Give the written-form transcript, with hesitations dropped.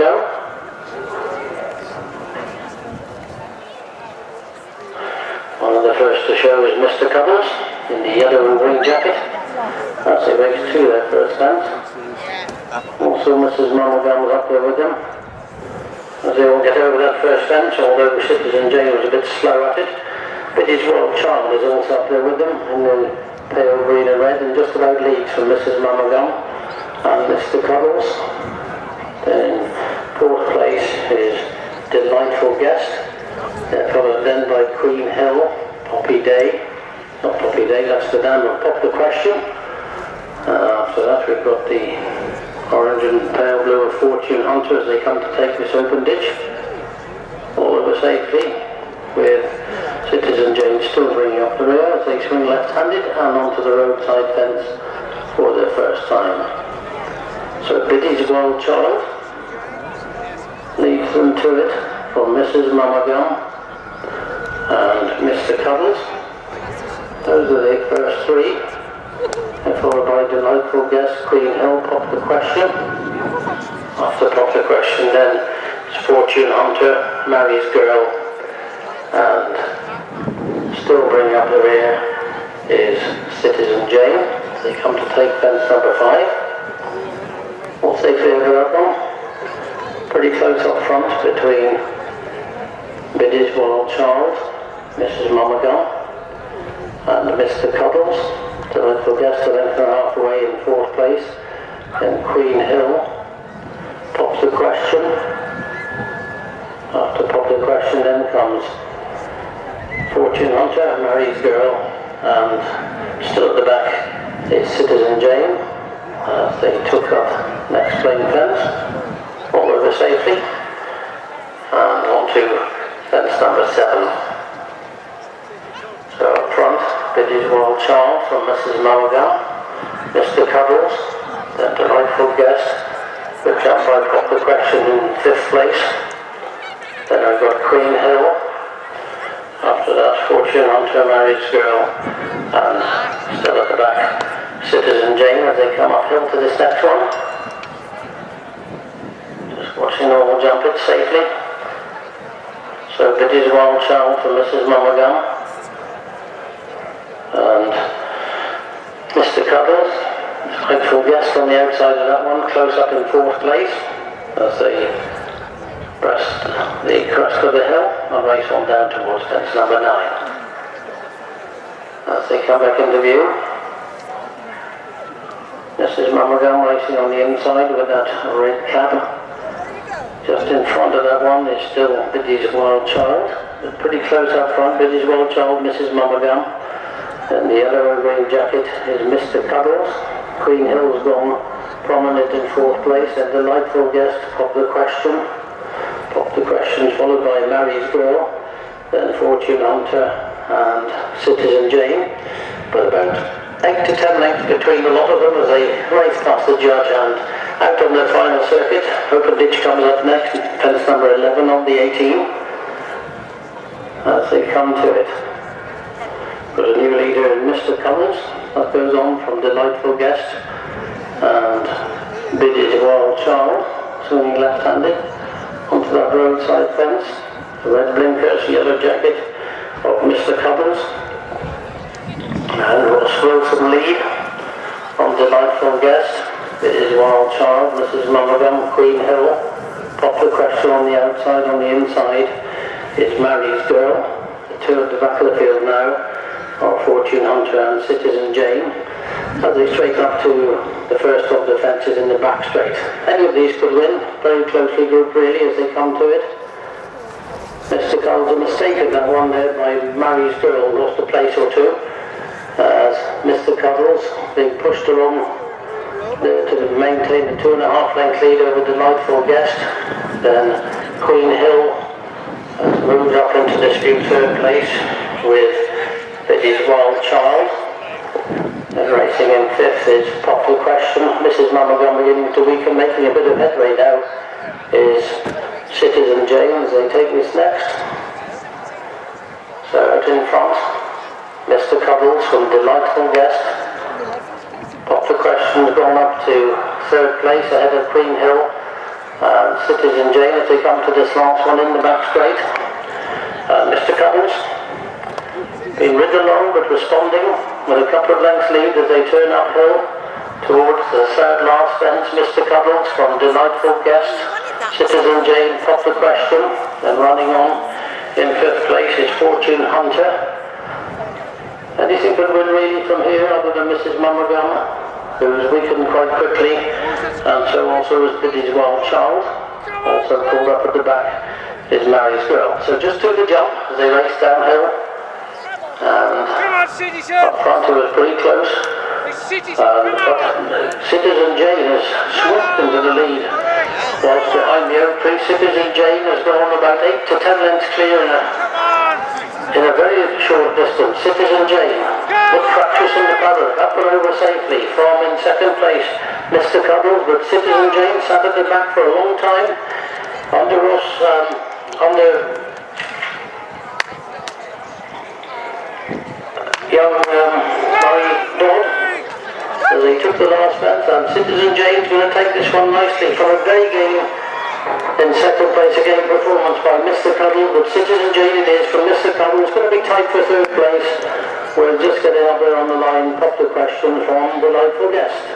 go. One of the first to show is Mr. Cuddles in the yellow and green jacket. That's it, makes two there first dance. Also Mrs. Monaghan's up there with them. As they all get over that first fence, although Citizen Jane was a bit slow at it. Biddy's Royal Child is also up there with them in the pale green and red, and just about leads from Mrs. Monaghan and Mr. Cuddles. Then fourth place is Delightful Guest. They're followed then by Queen Hill, Poppy Day. Not Poppy Day, that's the dam of Pop the Question. After that we've got the orange and pale blue of Fortune Hunter as they come to take this open ditch. All over safely with Citizen Jane still bringing up the rear as they swing left-handed and onto the roadside fence for their first time. So Biddy's Wild Child leads them to it from Mrs. Monaghan and Mr. Cuddles. Those are the first three. And followed by Delightful Guest, Queen Hill, Pop the Question. After Pop the Question then it's Fortune Hunter, Mary's Girl, and still bringing up the rear is Citizen Jane. They come to take fence number 5. What's they feel about that one? Pretty close up front between Biddy's Wild Child, Mrs. Monaghan, and Mr. Cuddles. Delightful Guest a length and a half away in fourth place. Then Queen Hill pops the question. After Pop the Question then comes Fortune Hunter, Mary's Girl, and still at the back is Citizen Jane. They took up next plain fence, all over safely, and onto fence number 7. So up front, Biddy's Wild Child from Mrs. Monaghan, Mr. Cuddles, then Delightful Guest, whipped up by Pop the Question in 5th place. Then I've got Queen Hill. After that, Fortune Hunter, Mary's Girl, and still at the back, Citizen Jane as they come uphill to this next one. Just watching all jump it safely. So Biddy's Wild Child from Mrs. Monaghan. And Mr. Cuddles, Delightful Guest on the outside of that one, close up in 4th place as they breast the crest of the hill and race on down towards fence number 9. As they come back into view, Mrs. Monaghan racing on the inside with that red cap. Just in front of that one is still Biddy's Wild Child, but pretty close up front, Biddy's Wild Child, Mrs. Monaghan. And the yellow and green jacket is Mr. Cuddles. Queen Hill's gone prominent in 4th place, and Delightful Guest, Pop the Question. Pop the Question followed by Mary's Girl, then Fortune Hunter and Citizen Jane. But about 8 to 10 lengths between a lot of them as they race past the judge and out on their final circuit. Open ditch comes up next, fence number 11 on the 18. As they come to it. Got a new leader in Mr. Cuddles, that goes on from Delightful Guest and Biddy's Wild Child, swinging left-handed onto that roadside fence. The red blinkers, yellow jacket of Mr. Cuddles, and Ross Wilson lead on Delightful Guest, Biddy's Wild Child, Mrs. Monaghan, Queen Hill, Pop the Question on the outside. On the inside is Mary's Girl. The two at the back of the field now are Fortune Hunter and Citizen Jane as they straighten up to the first of the fences in the back straight. Any of these could win, very closely grouped really as they come to it. Mr. Cuddles, a mistake of that one there by Mary's Girl, lost a place or two as Mr. Cuddles being pushed along to maintain the 2.5 length lead over Delightful Guest. Then Queen Hill has moved up into dispute 3rd place with Biddy's Wild Child. And racing in 5th is Pop the Question. Mrs. Monaghan beginning to weaken, making a bit of headway now is Citizen Jane as they take this next. So out in front, Mr. Cuddles from Delightful Guest. Pop the Question's gone up to 3rd place ahead of Queen Hill And Citizen Jane, as they come to this last one in the back straight. Mr. Cuddles, being ridden along but responding with a couple of lengths lead as they turn uphill towards the third last fence. Mr. Cuddles from Delightful Guest. Citizen Jane popped the question, and running on in 5th place is Fortune Hunter. Anything could win really from here other than Mrs. Mummergum, who was weakened quite quickly, and so also was Biddy's Wild Child, also pulled up at the back is Mary's Girl. So just took the jump as they raced downhill, and up front it was pretty close, but Citizen Jane has swept into the lead, whilst behind the oak tree Citizen Jane has gone about 8 to 10 lengths clear in a very short distance. Citizen Jane, with fractures in the paddock, up and over safely from in 2nd place Mr. Cuddles, but Citizen Jane sat at the back for a long time under young Murray Dodd as they took the last fence, and Citizen Jane's going to take this one nicely from a very game in 2nd place, again performance by Mr. Cuddles, but Citizen Jane it is from Mr. Cuddles. It's going to be tight for 3rd place. We're just getting up there on the line. Pop the question from Delightful Guest.